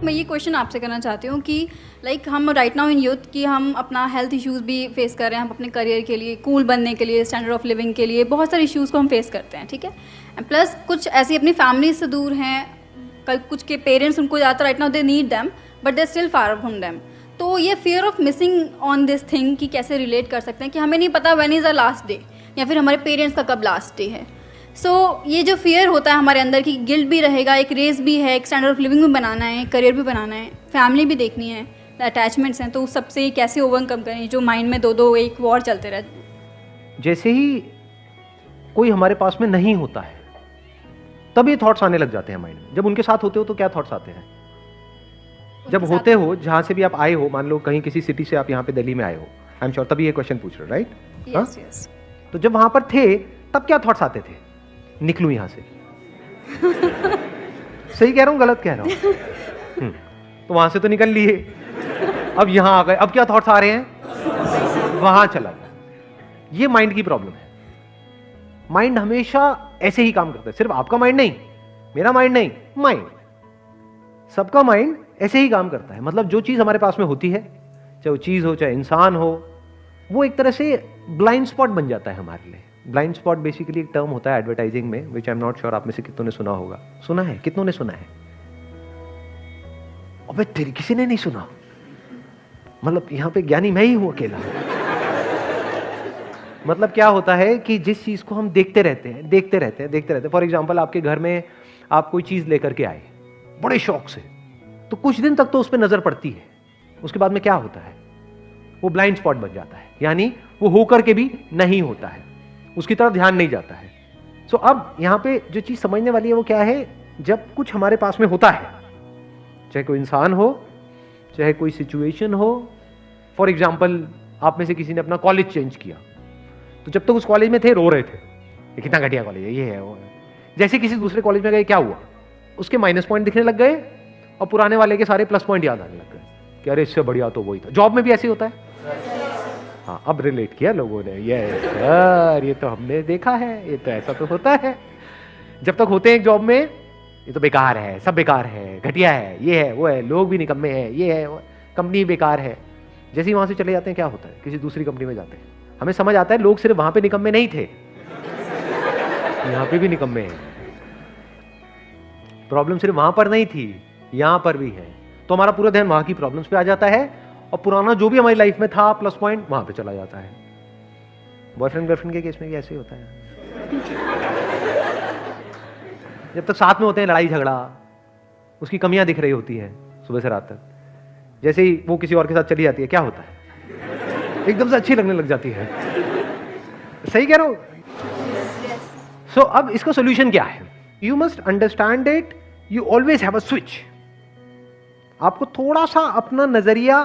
मैं ये क्वेश्चन आपसे करना चाहती हूँ कि लाइक हम राइट नाउ इन यूथ कि हम अपना हेल्थ इश्यूज़ भी फेस कर रहे हैं, हम अपने करियर के लिए, कूल बनने के लिए, स्टैंडर्ड ऑफ लिविंग के लिए बहुत सारे इश्यूज़ को हम फेस करते हैं, ठीक है। प्लस कुछ ऐसी अपनी फैमिली से दूर हैं, कल कुछ के पेरेंट्स उनको ज़्यादा right now they need them but they still far from them. तो ये fear of missing on this thing कि कैसे रिलेट कर सकते हैं कि हमें नहीं पता when is the last day या फिर हमारे पेरेंट्स का कब लास्ट डे है। ये जो फियर होता है हमारे अंदर की गिल्ट भी रहेगा, एक रेस भी है, एक स्टैंडर्ड ऑफ लिविंग भी बनाना है, करियर भी बनाना है, फैमिली भी देखनी है, अटैचमेंट्स हैं, तो उस सबसे कैसे ओवरकम करें जो माइंड में दो दो एक वॉर चलते रहते। जैसे ही कोई हमारे पास में नहीं होता है तब ये थॉट्स आने लग जाते हैं माइंड में। जब उनके साथ होते हो तो क्या थॉट्स आते हैं? जब होते हो, जहां से भी आप आए हो, मान लो कहीं किसी सिटी से आप यहाँ पे दिल्ली में आए हो, आई एम श्योर तभी ये क्वेश्चन पूछ रहे हो, राइट? Yes yes. तो जब वहां पर थे तब क्या थॉट्स आते थे? निकलूं यहां से। सही कह रहा हूं, गलत कह रहा हूं? तो वहां से तो निकल लिए, अब यहां आ गए, अब क्या थॉट्स आ रहे हैं? वहां चला गया। ये माइंड की प्रॉब्लम है। माइंड हमेशा ऐसे ही काम करता है। सिर्फ आपका माइंड नहीं, मेरा माइंड नहीं, माइंड, सबका माइंड ऐसे ही काम करता है। मतलब जो चीज हमारे पास में होती है, चाहे वो चीज हो चाहे इंसान हो, वो एक तरह से ब्लाइंड स्पॉट बन जाता है हमारे लिए। ब्लाइंड स्पॉट बेसिकली एक टर्म होता है एडवर्टाइजिंग में, विच आई एम नॉट श्योर आप में से कितनों ने सुना होगा। सुना है? कितनों ने सुना है? अबे तेरी किसी ने नहीं सुना? मतलब यहां पे ज्ञानी मैं ही हूं अकेला। मतलब क्या होता है कि जिस चीज को हम देखते रहते हैं। फॉर एग्जाम्पल आपके घर में आप कोई चीज लेकर के आए बड़े शौक से, तो कुछ दिन तक तो उस पर नजर पड़ती है, उसके बाद में क्या होता है? वो ब्लाइंड स्पॉट बन जाता है, यानी वो होकर के भी नहीं होता है, उसकी तरफ ध्यान नहीं जाता है। सो अब यहां पे जो चीज समझने वाली है वो क्या है? जब कुछ हमारे पास में होता है, चाहे कोई इंसान हो, चाहे कोई सिचुएशन हो। फॉर एग्जाम्पल आप में से किसी ने अपना कॉलेज चेंज किया, तो जब तक उस कॉलेज में थे रो रहे थे, ये कितना घटिया कॉलेज है, ये है वो है। जैसे किसी दूसरे कॉलेज में गए, क्या हुआ? उसके माइनस पॉइंट दिखने लग गए और पुराने वाले के सारे प्लस पॉइंट याद आने लग गए कि अरे इससे बढ़िया तो वही था। जॉब में भी ऐसे होता है। हाँ, अब रिलेट किया लोगों ने, ये यार ये तो हमने देखा है, ये तो ऐसा तो होता है। जब तक होते हैं एक जॉब में, ये तो बेकार है, सब बेकार है, घटिया है, ये है वो है, लोग भी निकम्मे हैं, ये है कंपनी बेकार है। जैसे ही वहां से चले जाते हैं क्या होता है? किसी दूसरी कंपनी में जाते हैं, हमें समझ आता है लोग सिर्फ वहां पे निकम्मे नहीं थे, यहां पे भी निकम्मे हैं। प्रॉब्लम सिर्फ वहां पर नहीं थी, यहां पर भी है। तो हमारा पूरा ध्यान वहां की प्रॉब्लम्स पे आ जाता है और पुराना जो भी हमारी लाइफ में था प्लस पॉइंट वहां पे चला जाता है। बॉयफ्रेंड गर्लफ्रेंड के केस में भी ऐसे ही होता है। जब तक साथ में होते हैं, लड़ाई झगड़ा, उसकी कमियां दिख रही होती हैं सुबह से रात तक। जैसे ही वो किसी और के साथ चली जाती है, क्या होता है? एकदम से अच्छी लगने लग जाती है। सही कह रहा हूं? सो अब इसका सोल्यूशन क्या है? You must understand it, you always have a switch. आपको थोड़ा सा अपना नजरिया,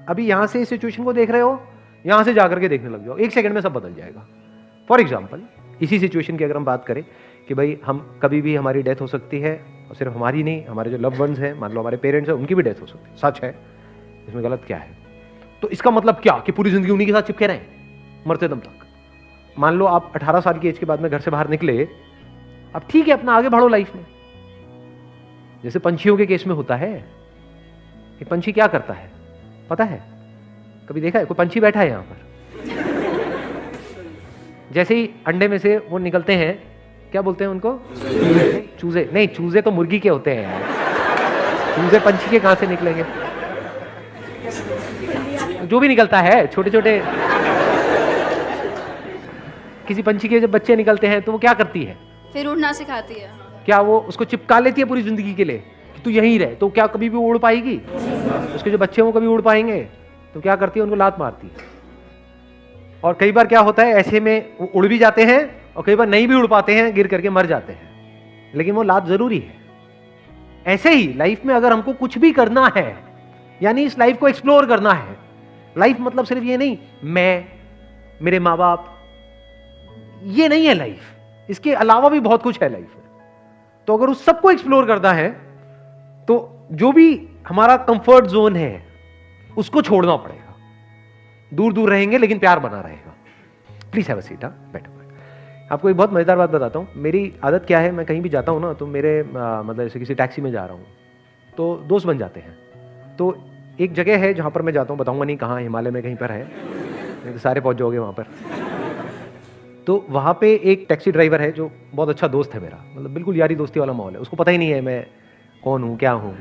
अभी यहां से इस सिचुएशन को देख रहे हो, यहां से जाकर के देखने लग जाओ, एक सेकंड में सब बदल जाएगा। फॉर एग्जाम्पल इसी सिचुएशन की अगर हम बात करें कि भाई हम कभी भी हमारी डेथ हो सकती है, और सिर्फ हमारी नहीं, हमारे जो लव वंस हैं, मान लो हमारे पेरेंट्स हैं, उनकी भी डेथ हो सकती है। सच है, इसमें गलत क्या है? तो इसका मतलब क्या कि पूरी जिंदगी उन्हीं के साथ चिपके रहें मरते दम तक? मान लो आप 18 साल की एज के बाद में घर से बाहर निकले, अब ठीक है अपना आगे बढ़ो लाइफ में। जैसे पंछियों के केस में होता है, एक पंछी क्या करता है पता है? कभी देखा है? कोई पंछी बैठा है यहां पर, जैसे ही अंडे में से वो निकलते हैं, क्या बोलते हैं उनको? चूजे। नहीं, चूजे तो मुर्गी के होते हैं यार, चूजे पंछी के कहां से निकलेंगे? जो भी निकलता है, छोटे छोटे किसी पंछी के जब बच्चे निकलते हैं तो वो क्या करती है? फिर उड़ना सिखाती है। क्या वो उसको चिपका लेती है पूरी जिंदगी के लिए कि तू यहीं रहे? तो क्या कभी भी उड़ पाएगी? उसके जो बच्चे हैं वो कभी उड़ पाएंगे? तो क्या करती है? उनको लात मारती है। और कई बार क्या होता है, ऐसे में वो उड़ भी जाते हैं और कई बार नहीं भी उड़ पाते हैं, गिर करके मर जाते हैं, लेकिन वो लात जरूरी है। ऐसे ही लाइफ में अगर हमको कुछ भी करना है, यानी इस लाइफ को एक्सप्लोर करना है, लाइफ मतलब सिर्फ ये नहीं मैं, मेरे माँ बाप, ये नहीं है लाइफ, इसके अलावा भी बहुत कुछ है लाइफ में। तो अगर उस सबको एक्सप्लोर करना है तो जो भी हमारा कंफर्ट जोन है उसको छोड़ना पड़ेगा। दूर दूर रहेंगे लेकिन प्यार बना रहेगा। Please have a seat. बैठो। आपको एक बहुत मजेदार बात बताता हूं। मेरी आदत क्या है, मैं कहीं भी जाता हूं ना तो मेरे मतलब जैसे किसी टैक्सी में जा रहा हूं तो दोस्त बन जाते हैं। तो एक जगह है जहाँ पर मैं जाता हूँ, बताऊँगा नहीं कहाँ, हिमालय में कहीं पर है, नहीं तो सारे पहुँच जाओगे वहाँ पर। तो वहाँ पे एक टैक्सी ड्राइवर है जो बहुत अच्छा दोस्त है मेरा, मतलब बिल्कुल यारी दोस्ती वाला माहौल है। उसको पता ही नहीं है मैं कौन हूँ, क्या हूँ।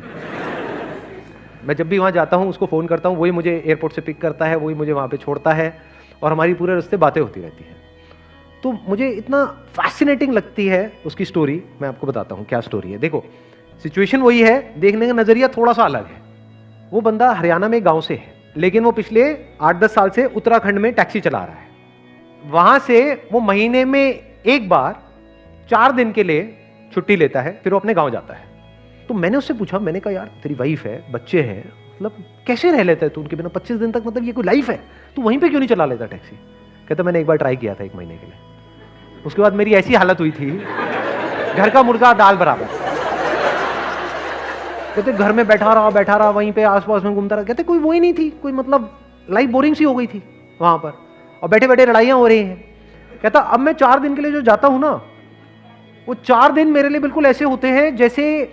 मैं जब भी वहाँ जाता हूँ उसको फ़ोन करता हूँ, वही मुझे एयरपोर्ट से पिक करता है, वही मुझे वहाँ पे छोड़ता है और हमारी पूरे रास्ते बातें होती रहती हैं। तो मुझे इतना फैसिनेटिंग लगती है उसकी स्टोरी। मैं आपको बताता हूँ क्या स्टोरी है। देखो, सिचुएशन वही है, देखने का नज़रिया थोड़ा सा अलग है। वो बंदा हरियाणा में गाँव से है, लेकिन वो पिछले 8-10 साल से उत्तराखंड में टैक्सी चला रहा है। वहाँ से वो महीने में एक बार 4 दिन के लिए छुट्टी लेता है, फिर वो अपने गाँव जाता है। तो मैंने उससे पूछा, मैंने कहा यार तेरी वाइफ है, बच्चे हैं, मतलब कैसे रह लेता है तू उनके बिना 25 दिन तक, मतलब ये कोई लाइफ है, तू वहीं पे क्यों नहीं चला लेता टैक्सी? कहता मैंने एक बार ट्राई किया था 1 महीने के लिए, उसके बाद मेरी ऐसी हालत हुई थी, घर का मुर्गा दाल बराबर। कहते घर में बैठा रहा वहीं पे आसपास में घूमता रहा। कहते कोई वो ही नहीं थी, कोई मतलब लाइफ बोरिंग सी हो गई थी वहां पर, और बैठे बैठे लड़ाइयां हो रही हैं। कहता अब मैं 4 दिन के लिए जो जाता हूं ना, वो 4 दिन मेरे लिए बिल्कुल ऐसे होते हैं जैसे,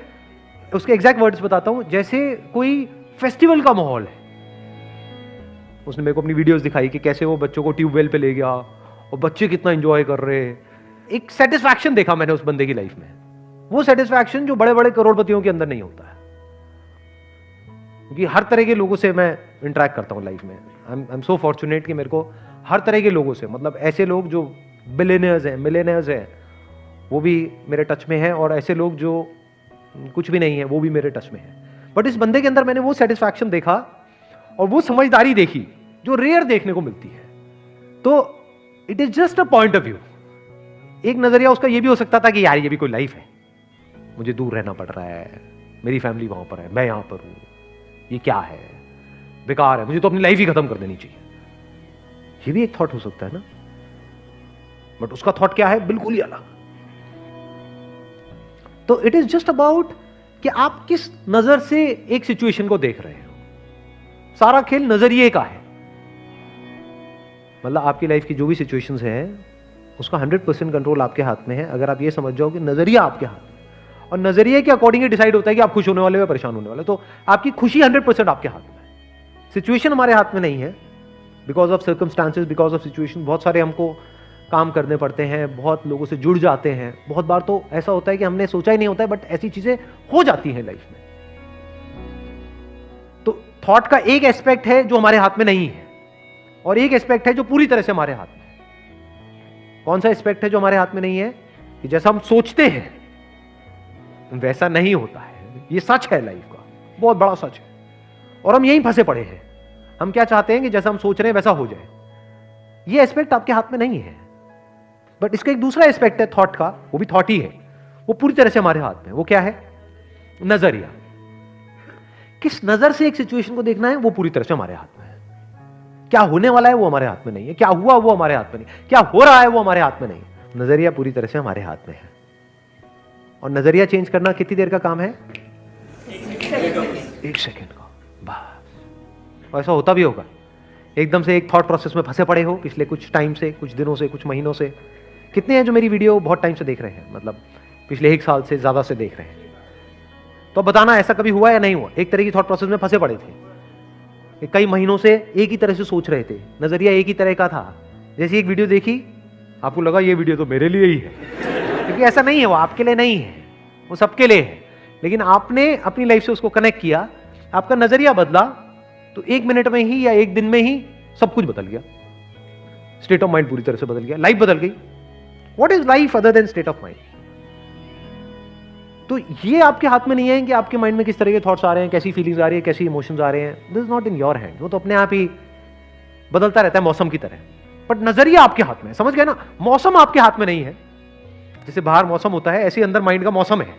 उसके एग्जैक्ट वर्ड्स बताता हूं, जैसे कोई फेस्टिवल का माहौल है। उसने मेरे को अपनी वीडियोस दिखाई कि कैसे वो बच्चों को ट्यूबवेल पे ले गया और बच्चे कितना एंजॉय कर रहे हैं। एक सेटिस्फैक्शन देखा मैंने उस बंदे की लाइफ में, वो सेटिस्फैक्शन जो बड़े बड़े करोड़पतियों के अंदर नहीं होता है। क्योंकि हर तरह के लोगों से मैं इंटरेक्ट करता हूं लाइफ में। आई एम सो फॉर्चुनेट कि मेरे को हर तरह के लोगों से, मतलब ऐसे लोग जो बिलियनियर्स हैं, मिलियनियर्स हैं, वो भी मेरे टच में हैं, और ऐसे लोग जो कुछ भी नहीं है वो भी मेरे टच में है। बट इस बंदे के अंदर मैंने वो सेटिस्फैक्शन देखा और वो समझदारी देखी जो रेयर देखने को मिलती है। तो it is just a point of view. एक नजरिया उसका ये भी हो सकता था कि यार ये भी कोई लाइफ है, मुझे दूर रहना पड़ रहा है, मेरी फैमिली वहां पर है, मैं यहां पर हूं, ये क्या है, बेकार है, मुझे तो अपनी लाइफ ही खत्म कर देनी चाहिए। ये भी एक थॉट हो सकता है ना। बट उसका थॉट क्या है, बिल्कुल ही अलग। तो इट इज जस्ट अबाउट कि आप किस नजर से एक सिचुएशन को देख रहे हो। सारा खेल नजरिए का है। मतलब आपकी लाइफ की जो भी सिचुएशंस है उसका 100% कंट्रोल आपके हाथ में है, अगर आप ये समझ जाओ कि नजरिया आपके हाथ में, और नजरिए के अकॉर्डिंग डिसाइड होता है कि आप खुश होने वाले हो या परेशान होने वाले। तो आपकी खुशी 100% आपके हाथ में है, सिचुएशन हमारे हाथ में नहीं है। Because of circumstances, because of situation, बहुत सारे हमको काम करने पड़ते हैं, बहुत लोगों से जुड़ जाते हैं। बहुत बार तो ऐसा होता है कि हमने सोचा ही नहीं होता है, बट ऐसी चीजें हो जाती हैं लाइफ में। तो थॉट का एक एस्पेक्ट है जो हमारे हाथ में नहीं है, और एक एस्पेक्ट है जो पूरी तरह से हमारे हाथ में है। कौन सा एस्पेक्ट है जो हमारे हाथ में नहीं है? कि जैसा हम सोचते हैं वैसा नहीं होता है। ये सच है लाइफ का, बहुत बड़ा सच है, और हम यहीं फंसे पड़े हैं। हम क्या चाहते हैं कि जैसा हम सोच रहे हैं वैसा हो जाए। ये एस्पेक्ट आपके हाथ में नहीं है। बट इसका एक दूसरा एस्पेक्ट है थॉट का, वो भी थॉट ही है, वो पूरी तरह से हमारे हाथ में। वो क्या है? नजरिया। किस नजर से एक सिचुएशन को देखना है वो पूरी तरह से हमारे हाथ में है। क्या होने वाला है वो हमारे हाथ में नहीं है, क्या हुआ वो हमारे हाथ में नहीं, क्या हो रहा है वो हमारे हाथ में नहीं है। नजरिया पूरी तरह से हमारे हाथ में है। और नजरिया चेंज करना कितनी देर का काम है? 1 सेकेंड का बस। ऐसा होता भी होगा, एकदम से एक थॉट प्रोसेस में फंसे पड़े हो पिछले कुछ टाइम से, कुछ दिनों से, कुछ महीनों से। कितने हैं जो मेरी वीडियो बहुत टाइम से देख रहे हैं, मतलब पिछले 1 साल से ज्यादा से देख रहे हैं? तो बताना ऐसा कभी हुआ या नहीं हुआ? एक तरह की थॉट प्रोसेस में फंसे पड़े थे, कई महीनों से एक ही तरह से सोच रहे थे, नजरिया एक ही तरह का था। जैसे एक वीडियो देखी, आपको लगा ये वीडियो तो मेरे लिए ही है, क्योंकि ऐसा नहीं है, वो आपके लिए नहीं है, वो सबके लिए है। लेकिन आपने अपनी लाइफ से उसको कनेक्ट किया, आपका नजरिया बदला, तो 1 मिनट में ही या 1 दिन में ही सब कुछ बदल गया। स्टेट ऑफ माइंड पूरी तरह से बदल गया, लाइफ बदल गई। What is life other than state of mind? तो ये आपके हाथ में नहीं है कि आपके माइंड में किस तरह के थॉट्स आ रहे हैं, कैसी फीलिंग्स आ रही है, कैसी इमोशंस आ रहे हैं। This is not in your hand. वो तो अपने आप ही बदलता रहता है मौसम की तरह। बट नजरिया आपके हाथ में है, समझ गए ना? मौसम आपके हाथ में नहीं है। जैसे बाहर मौसम होता है, ऐसे अंदर माइंड का मौसम है।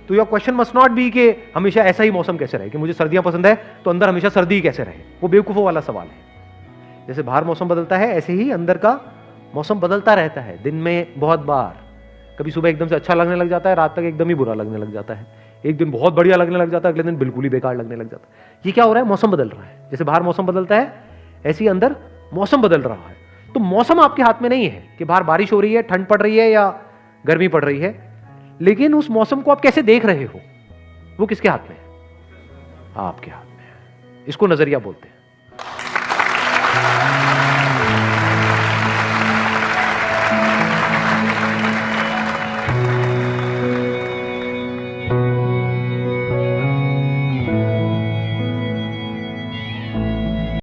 तो your question must not be कि हमेशा ऐसा ही मौसम कैसे रहे, कि मुझे सर्दियां पसंद है तो अंदर हमेशा सर्दी ही कैसे रहे। वो बेवकूफों वाला सवाल है। जैसे बाहर मौसम बदलता है, ऐसे ही अंदर का मौसम बदलता रहता है। दिन में बहुत बार, कभी सुबह एकदम से अच्छा लगने लग जाता है, रात तक एकदम ही बुरा लगने लग जाता है। एक दिन बहुत बढ़िया लगने लग जाता है, अगले दिन बिल्कुल ही बेकार लगने लग जाता है। ये क्या हो रहा है? मौसम बदल रहा है। जैसे बाहर मौसम बदलता है, ऐसे ही अंदर मौसम बदल रहा है। तो मौसम आपके हाथ में नहीं है कि बाहर बारिश हो रही है, ठंड पड़ रही है या गर्मी पड़ रही है, लेकिन उस मौसम को आप कैसे देख रहे हो वो किसके हाथ में है? आपके हाथ में है। इसको नजरिया बोलते हैं।